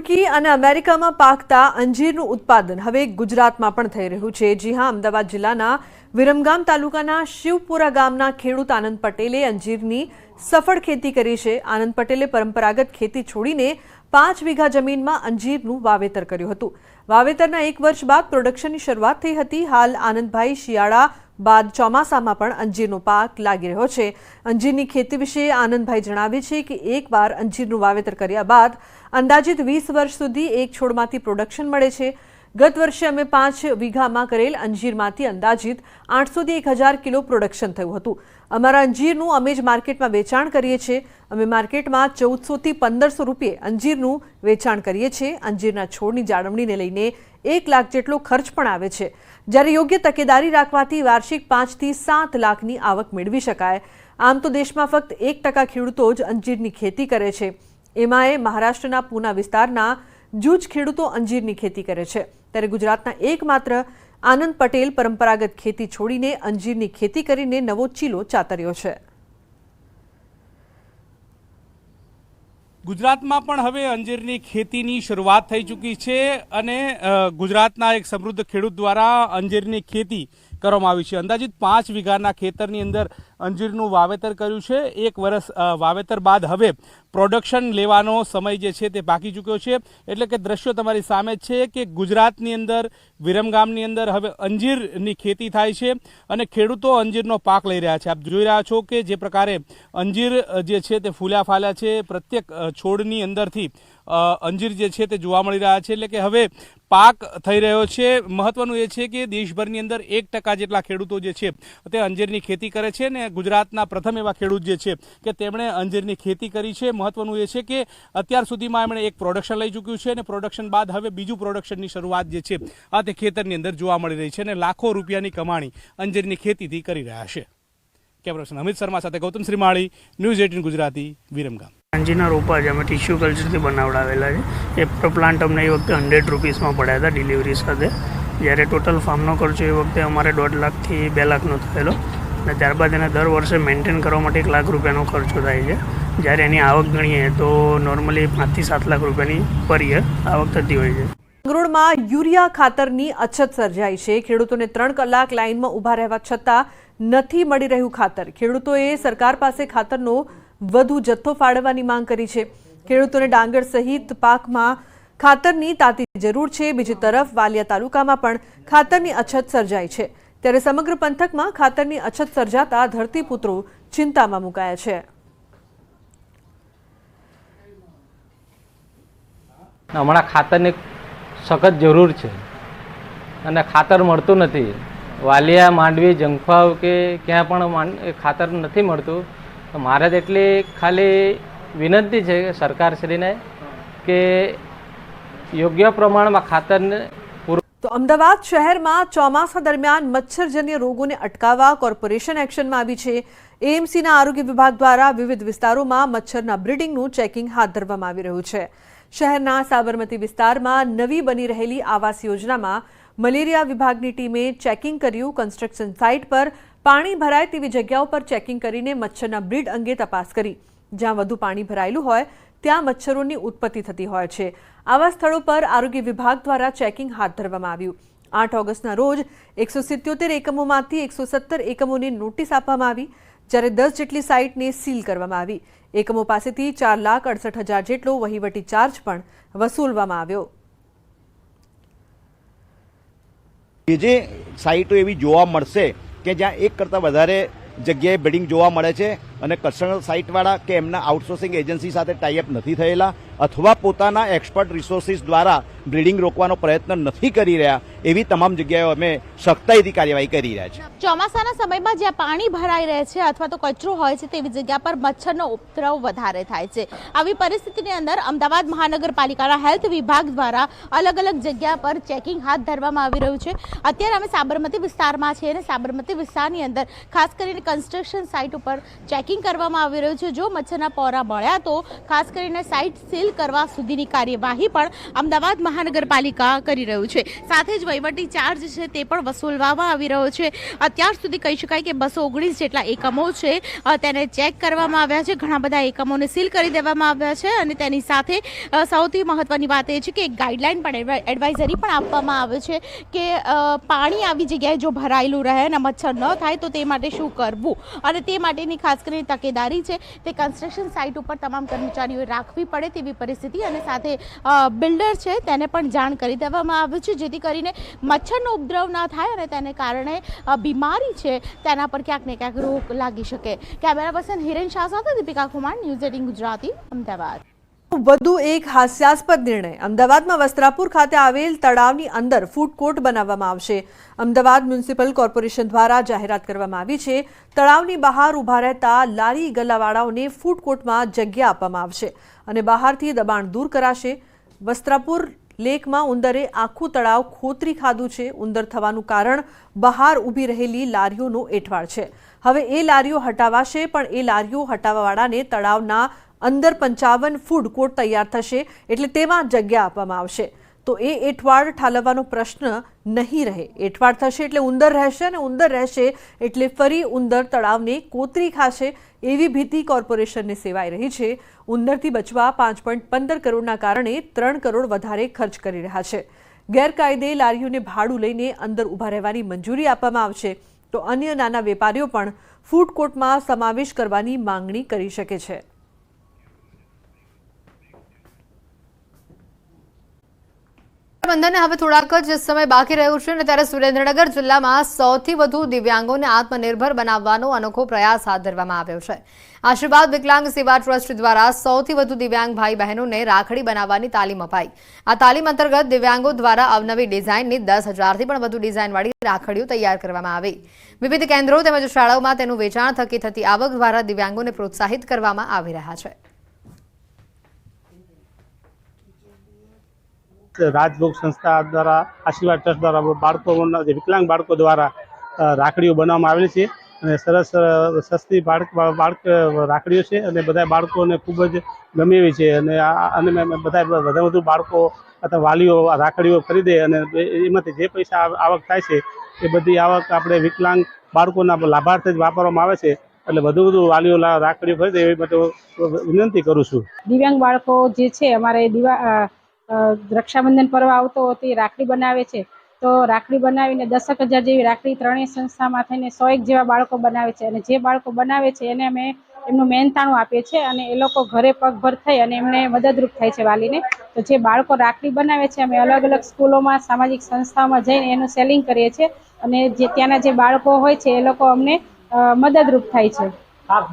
Turkey અને અમેરિકામાં પાકતા અંજીરનું ઉત્પાદન હવે ગુજરાતમાં પણ થઈ રહ્યું છે। જી હા, અમદાવાદ જિલ્લાના વિરમગામ તાલુકાના શિવપુરા ગામના ખેડૂત આનંદ પટેલે અંજીરની સફળ ખેતી કરી છે। આનંદ પટેલે પરંપરાગત ખેતી છોડીને 5 વીઘા જમીનમાં અંજીરનું વાવેતર કર્યું હતું। વાવેતરના 1 વર્ષ બાદ પ્રોડક્શનની શરૂઆત થઈ હતી। હાલ આનંદભાઈ શિયાળા બાદ ચોમાસામાં પણ અંજીરનો પાક લાગી રહ્યો છે। અંજીરની ખેતી વિશે આનંદભાઈ જણાવે છે કે એકવાર અંજીરનું વાવેતર કર્યા બાદ અંદાજિત 20 વર્ષ સુધી એક છોડમાંથી પ્રોડક્શન મળે છે। ગત વર્ષે અમે 5 વીઘામાં કરેલ અંજીરમાંથી અંદાજિત 800 થી 1000 કિલો પ્રોડક્શન થયું હતું। અમારા અંજીરનું અમે જ માર્કેટમાં વેચાણ કરીએ છીએ। અમે માર્કેટમાં 1400 થી 1500 રૂપિયે અંજીરનું વેચાણ કરીએ છીએ। અંજીરના છોડની જાળવણીને લઈને 1 લાખ જેટલો ખર્ચ પણ આવે છે, જ્યારે યોગ્ય તકેદારી રાખવાથી વાર્ષિક 5 થી 7 લાખની આવક મેળવી શકાય। આમ તો દેશમાં ફક્ત 1% ખેડૂતો જ અંજીરની ખેતી કરે છે। એમાંય મહારાષ્ટ્રના પૂના વિસ્તારના જૂજ ખેડૂતો અંજીરની ખેતી કરે છે, ત્યારે ગુજરાતના એકમાત્ર આનંદ પટેલ પરંપરાગત ખેતી છોડીને અંજીરની ખેતી કરીને નવો ચીલો ચાતર્યો છે। ગુજરાતમાં પણ હવે અંજીરની ખેતીની શરૂઆત થઈ ચૂકી છે અને ગુજરાતના એક સમૃદ્ધ ખેડૂત દ્વારા અંજીરની ખેતી કરવામાં આવી છે। અંદાજિત 5 વીઘાના ખેતરની અંદર અંજીરનું વાવેતર કર્યું છે। 1 વર્ષ વાવેતર બાદ હવે પ્રોડક્શન લેવાનો સમય જે છે તે બાકી ચૂક્યો છે। એટલે કે દ્રશ્યો તમારી સામે છે કે ગુજરાતની અંદર વિરમગામની અંદર હવે અંજીરની ખેતી થાય છે અને ખેડૂતો અંજીરનો પાક લઈ રહ્યા છે। આપ જોઈ રહ્યા છો કે જે પ્રકારે અંજીર જે છે તે ફૂલ્યા ફાલ્યા છે, પ્રત્યેક છોડની અંદરથી અંજીર જે છે તે જોવા મળી રહ્યા છે। એટલે કે હવે પાક થઈ રહ્યો છે। મહત્વનું એ છે કે દેશભરની અંદર 1% જેટલા ખેડૂતો જે છે તે અંજીરની ખેતી કરે છે ને ગુજરાતના પ્રથમ એવા ખેડૂત જે છે કે તેમણે અંજીરની ખેતી કરી છે। મહત્વનું એ છે કે અત્યાર સુધીમાં એમણે એક પ્રોડક્શન લઈ ચૂક્યું છે અને પ્રોડક્શન બાદ હવે બીજું પ્રોડક્શનની શરૂઆત જે છે આ તે ખેતરની અંદર જોવા મળી રહી છે અને લાખો રૂપિયાની કમાણી અંજીરની ખેતીથી કરી રહ્યા છે। કેમેરા પર્સન અમિત શર્મા સાથે ગૌતમ શ્રીમાળી, ન્યૂઝ 18 ગુજરાતી, વિરમગામ। અંજીરના રોપા જ અમે ટિશ્યુ કલ્ચરથી બનાવડાવેલા છે। એ પ્લાન્ટ અમને એ વખતે 100 રૂપીસમાં પડ્યા હતા ડિલિવરી સાથે, જ્યારે ટોટલ ફાર્મનો ખર્ચો એ વખતે અમારે 1.5 લાખથી 2 લાખનો થયેલો અને ત્યારબાદ એને દર વર્ષે મેન્ટેન કરવા માટે 1 લાખ રૂપિયાનો ખર્ચો થાય છે। જ્યારે એની આવક ગણીએ તો નોર્મલી 5 થી 7 લાખ રૂપિયાની પર યર આવક થતી હોય છે। માંગરોળમાં યુરિયા ખાતરની અછત સર્જાઈ છે। ખેડૂતોને 3 કલાક લાઇનમાં ઊભા રહેવા છતાં નથી મળી રહ્યું ખાતર। ખેડૂતોએ સરકાર પાસે ખાતરનો વધુ જથ્થો ફાળવવાની માંગ કરી છે। ખેડૂતોને ડાંગર સહિત પાકમાં ખાતરની તાતી જરૂર છે। બીજી તરફ વાલિયા તાલુકામાં પણ ખાતરની અછત સર્જાઈ છે, ત્યારે સમગ્ર પંથકમાં ખાતરની અછત સર્જાતા ધરતીપુત્રો ચિંતામાં મુકાયા છે। હમણાં ખાતરની સખત જરૂર છે અને ખાતર મળતું નથી। વાલિયા, માંડવી, જંગફાવ કે ક્યાં પણ ખાતર નથી મળતું। તો મારે એટલી ખાલી વિનંતી છે સરકારશ્રીને કે યોગ્ય પ્રમાણમાં ખાતરને તો અમદાવાદ શહેરમાં ચોમાસા દરમિયાન મચ્છરજન્ય રોગોને અટકાવવા કોર્પોરેશન એક્શનમાં આવી છે। એએમસીના આરોગ્ય વિભાગ દ્વારા વિવિધ વિસ્તારોમાં મચ્છરના બ્રીડિંગનું ચેકિંગ હાથ ધરવામાં આવી રહ્યું છે। શહેરના સાબરમતી વિસ્તારમાં નવી બની રહેલી આવાસ યોજનામાં મલેરિયા વિભાગની ટીમે ચેકિંગ કર્યું। કન્સ્ટ્રક્શન સાઇટ પર પાણી ભરાય તેવી જગ્યાઓ પર ચેકિંગ કરીને મચ્છરના બ્રીડ અંગે તપાસ કરી। જ્યાં વધુ પાણી ભરાયેલું હોય ત્યાં મચ્છરોની ઉત્પત્તિ થતી હોય છે। આવા સ્થળો પર આરોગ્ય વિભાગ દ્વારા ચેકિંગ હાથ ધરવામાં આવ્યું। 8 ઓગસ્ટના રોજ 177 એકમોમાંથી 117 એકમોને નોટિસ આપવામાં આવી, જ્યારે 10 જેટલી સાઇટને સીલ કરવામાં આવી। એકમો પાસેથી 4,68,000 જેટલો વહીવટી ચાર્જ પણ વસૂલવામાં આવ્યો। જે સાઇટો એવી જોવા મળશે કે જ્યાં 1 કરતાં વધારે જગ્યાએ બ્રીડિંગ જોવા મળે છે અને કન્સર્ન સાઇટવાળા કે એમના આઉટસોર્સિંગ એજન્સી સાથે ટાઈઅપ નથી થયેલા અથવા પોતાના એક્સપર્ટ રિસોર્સિસ દ્વારા બ્રીડિંગ રોકવાનો પ્રયત્ન નથી કરી રહ્યા, એવી તમામ જગ્યાએ અમે સખ્તાઈથી કાર્યવાહી કરી રહ્યા છીએ। ચોમાસાના સમયમાં જ્યાં પાણી ભરાઈ રહે છે અથવા તો કચરો હોય છે તેવી જગ્યા પર મચ્છરનો ઉપદ્રવ વધારે થાય છે। આવી પરિસ્થિતિની અંદર અમદાવાદ મહાનગરપાલિકાના હેલ્થ વિભાગ દ્વારા અલગ અલગ જગ્યા પર ચેકિંગ હાથ ધરવામાં આવી રહ્યું છે। અત્યારે અમે સાબરમતી વિસ્તારમાં છીએ અને સાબરમતી વિસ્તારની અંદર ખાસ કરીને કન્સ્ટ્રક્શન સાઇટ ઉપર ચેકિંગ ચેકિંગ કરવામાં આવી રહ્યું છે. જો મચ્છરના પોરા મળ્યા તો ખાસ કરીને સાઇટ સીલ કરવા સુધીની કાર્યવાહી પણ અમદાવાદ મહાનગરપાલિકા કરી રહ્યું છે. સાથે જ વહીવટી ચાર્જ છે તે પણ વસૂલવામાં આવી રહ્યો છે. અત્યાર સુધી કહી શકાય કે 219 જેટલા એકમો છે તેને ચેક કરવામાં આવ્યા છે. ઘણા બધા એકમોને સીલ કરી દેવામાં આવ્યા છે અને તેની સાથે સૌથી મહત્વની વાત એ છે કે એક ગાઈડલાઈન પણ એડવાઇઝરી પણ આપવામાં આવે છે કે પાણી આવી જગ્યાએ જો ભરાયેલું રહે અને મચ્છર ન થાય તો તે માટે શું કરવું, અને તે માટેની ખાસ કરીને તકેદારી છે તે કન્સ્ટ્રક્શન સાઇટ ઉપર તમામ કર્મચારીઓએ રાખવી પડે તેવી પરિસ્થિતિ, અને સાથે બિલ્ડર છે તેને પણ જાણ કરી દેવામાં આવ્યું છે જેથી કરીને મચ્છરનો ઉપદ્રવ ન થાય અને તેને કારણે બીમારી છે તેના પર ક્યાંક ને ક્યાંક રોક લાગી શકે. કેમેરા પર્સન હિરેન શાહ સાથે દીપિકા કુમાર, ન્યૂઝ 18 ગુજરાતી, અમદાવાદ. વધુ એક હાસ્યાસ્પદ નિર્ણય. અમદાવાદમાં વસ્ત્રાપુર ખાતે આવેલ તળાવની અંદર ફૂડ કોર્ટ બનાવવામાં આવશે. અમદાવાદ મ્યુનિસિપલ કોર્પોરેશન દ્વારા જાહેરાત કરવામાં આવી છે. તળાવની બહાર ઊભા રહેતા લારી ગલ્લાવાળાઓને ફૂડ કોર્ટમાં જગ્યા આપવામાં આવશે અને બહારથી દબાણ દૂર કરાશે. વસ્ત્રાપુર લેકમાં ઉંદરે આખું તળાવ ખોતરી ખાધું છે. ઉંદર થવાનું કારણ બહાર ઊભી રહેલી લારીઓનો એઠવાડ છે. હવે એ લારીઓ હટાવાશે, પણ એ લારીઓ હટાવવાવાળાને તળાવના અંદર 55 ફૂડ કોર્ટ તૈયાર થશે એટલે તેમાં જગ્યા આપવામાં આવશે. તો એ એઠવાડ ઠાલવવાનો પ્રશ્ન નહીં રહે. એઠવાડ થશે એટલે ઉંદર રહેશે, અને ઉંદર રહેશે એટલે ફરી ઉંદર તળાવને કોતરી ખાશે એવી ભીતિ કોર્પોરેશનને સેવાઈ રહી છે. ઉંદરથી બચવા 5.15 કરોડના કારણે 3 કરોડ વધારે ખર્ચ કરી રહ્યા છે. ગેરકાયદે લારીઓને ભાડું લઈને અંદર ઊભા રહેવાની મંજૂરી આપવામાં આવશે તો અન્ય નાના વેપારીઓ પણ ફૂડ કોર્ટમાં સમાવેશ કરવાની માંગણી કરી શકે છે. બંધનને હવે થોડાક જ સમય બાકી રહ્યું છે અને ત્યારે સુરેન્દ્રનગર જિલ્લામાં સૌથી વધુ દિવ્યાંગોને આત્મનિર્ભર બનાવવાનો અનોખો પ્રયાસ હાથ ધરવામાં આવ્યો છે. આશીર્વાદ વિકલાંગ સેવા ટ્રસ્ટ દ્વારા સૌથી વધુ દિવ્યાંગ ભાઈ બહેનોને રાખડી બનાવવાની તાલીમ અપાઈ. આ તાલીમ અંતર્ગત દિવ્યાંગો દ્વારા અવનવી ડિઝાઇનની 10,000થી પણ વધુ ડિઝાઇનવાળી રાખડીઓ તૈયાર કરવામાં આવી. વિવિધ કેન્દ્રો તેમજ શાળાઓમાં તેનું વેચાણ થકી થતી આવક દ્વારા દિવ્યાંગોને પ્રોત્સાહિત કરવામાં આવી રહ્યા છે. રાજભોગ સંસ્થા દ્વારા આશીર્વાદ ટ્રસ્ટ દ્વારા બાળકોના જે વિકલાંગ બાળકો દ્વારા રાખડીઓ બનાવવામાં આવેલી છે અને સરસ સસ્તી બાળક રાખડીઓ છે અને બધા બાળકોને ખૂબ જ ગમે એવી છે અને બધા વધુ બાળકો અથવા વાલીઓ રાખડીઓ ખરીદે અને એમાંથી જે પૈસા આવક થાય છે એ બધી આવક આપણે વિકલાંગ બાળકોના લાભાર્થે જ વાપરવામાં આવે છે. એટલે વધુ વાલીઓ રાખડીઓ ખરીદે એવી માટે વિનંતી કરું છું. દિવ્યાંગ બાળકો જે છે અમારે રક્ષાબંધન પર્વ આવતો તે રાખડી બનાવે છે, તો રાખડી બનાવીને 10,000 જેવી રાખડી ત્રણેય સંસ્થામાં થઈને 101 જેવા બાળકો બનાવે છે અને જે બાળકો બનાવે છે એને અમે એમનું મહેનતાણું આપીએ છીએ અને એ લોકો ઘરે પગભર થઈ અને એમને મદદરૂપ થાય છે વાલીને. તો જે બાળકો રાખડી બનાવે છે અમે અલગ અલગ સ્કૂલોમાં સામાજિક સંસ્થાઓમાં જઈને એનું સેલિંગ કરીએ છીએ અને જે ત્યાંના જે બાળકો હોય છે એ લોકો અમને મદદરૂપ થાય છે.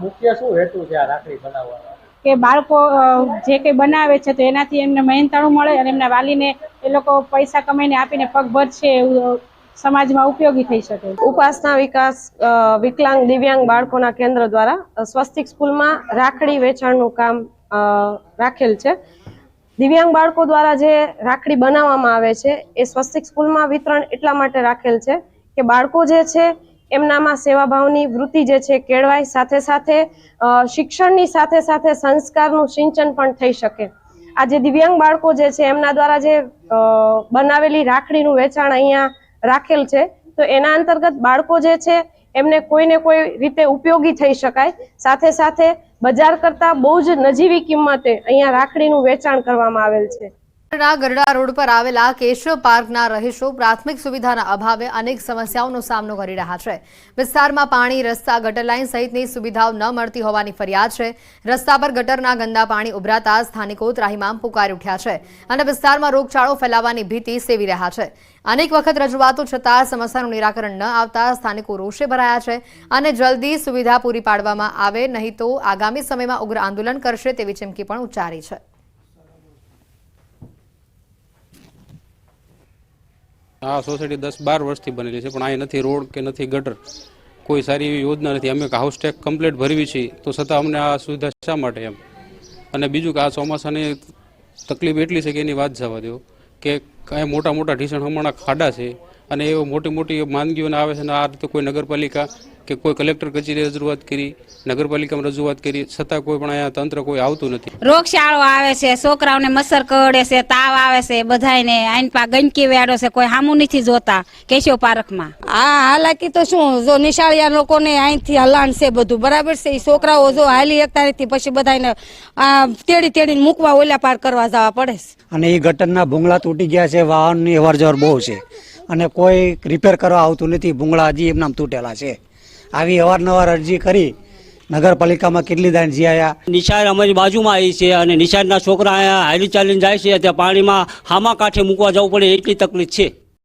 મુખ્ય શું હેતુ છે આ રાખડી બનાવવાનો? કે બાળકો જે કંઈ બનાવે છે તો એનાથી એમને મહેનતાણું મળે અને એમના વાલીને એ લોકો પૈસા કમાઈને આપીને પગભર છે એવું સમાજમાં ઉપયોગી થઈ શકે. ઉપાસના વિકાસ વિકલાંગ દિવ્યાંગ બાળકોના કેન્દ્ર દ્વારા સ્વસ્તિક સ્કૂલમાં રાખડી વેચાણનું કામ રાખેલ છે. દિવ્યાંગ બાળકો દ્વારા જે રાખડી બનાવવામાં આવે છે એ સ્વસ્તિક સ્કૂલમાં વિતરણ એટલા માટે રાખેલ છે કે બાળકો જે છે એમનામાં સેવાભાવની વૃત્તિ જે છે કેળવાય, સાથે સાથે શિક્ષણની સાથે સાથે સંસ્કારનું સિંચન પણ થઈ શકે. આ જે દિવ્યાંગ બાળકો જે છે એમના દ્વારા જે બનાવેલી રાખડીનું વેચાણ અહીંયા રાખેલ છે તો એના અંતર્ગત બાળકો જે છે એમને કોઈને કોઈ રીતે ઉપયોગી થઈ શકાય, સાથે સાથે બજાર કરતા બહુ જ નજીવી કિંમતે અહીંયા રાખડીનું વેચાણ કરવામાં આવેલ છે. ગરડા રોડ પર આવેલા કેશવ પાર્કના રહીશો પ્રાથમિક સુવિધાના અભાવે અનેક સમસ્યાઓનો સામનો કરી રહ્યા છે. વિસ્તારમાં પાણી, રસ્તા, ગટર લાઇન સહિતની સુવિધાઓ ન મળતી હોવાની ફરિયાદ છે. રસ્તા પર ગટરના ગંદા પાણી ઉભરાતા સ્થાનિકો ત્રાહિમામ પુકારી ઉઠ્યા છે અને વિસ્તારમાં રોગચાળો ફેલાવાની ભીતિ સેવી રહ્યા છે. અનેક વખત રજૂઆતો છતાં સમસ્યાનું નિરાકરણ ન આવતા સ્થાનિકો રોષે ભરાયા છે અને જલ્દી સુવિધા પૂરી પાડવામાં આવે નહીં તો આગામી સમયમાં ઉગ્ર આંદોલન કરશે તેવી ચીમકી પણ ઉચ્ચારી છે. આ સોસાયટી 10-12 વર્ષથી બનેલી છે પણ અહીં નથી રોડ કે નથી ગટર, કોઈ સારી એવી યોજના નથી. અમે હાઉસ ટેક્સ કમ્પ્લીટ ભરવી છીએ તો છતાં અમને આ સુવિધા શા માટે એમ. અને બીજું કે આ ચોમાસાની તકલીફ એટલી છે કે એની વાત જવા દો કે કાંઈ મોટા મોટા ઢીસણ હમણાં ખાડા છે અને એવો મોટી મોટી માંદગીઓને આવે છે અને આ રીતે કોઈ નગરપાલિકા કે કોઈ કલેક્ટર કચેરીએ રજૂઆત કરી, નગરપાલિકામાં રજૂઆત કરી, છતાં કોઈ પણ અહીંયા તંત્ર કોઈ આવતું નથી. રોગચાળો આવે છે, છોકરાઓને મચ્છર કરડે છે, તાવ આવે છે, બધાને આઈન પા ગંદકી વેડો છે, કોઈ સામું નથી જોતા કેશવ પાર્કમાં. આ હાલાકી તો શું, જો નિશાળિયા લોકોને અહીંથી હલાણ છે બધું બરાબર છે, એ છોકરાઓ જો હાલી એકતા નથી, પછી બધાને તેડીને મૂકવા ઓલા પાર કરવા જવા પડે છે. અને એ ગટરના ભૂંગળા તૂટી ગયા છે, વાહનની અવરજવર બહુ છે અને કોઈ રિપેર કરવા આવતું નથી. ભૂંગળા હજી એમનામ તૂટેલા છે. આવી અવારનવાર અરજી કરી નગરપાલિકામાં કેટલી દાન જીયા. નિશાળ અમારી બાજુમાં આવી છે અને નિશાળના છોકરા અહીંયા હાલી ચાલીને જાય છે, ત્યાં પાણીમાં હામા કાંઠે મૂકવા જવું પડે એટલી તકલીફ છે.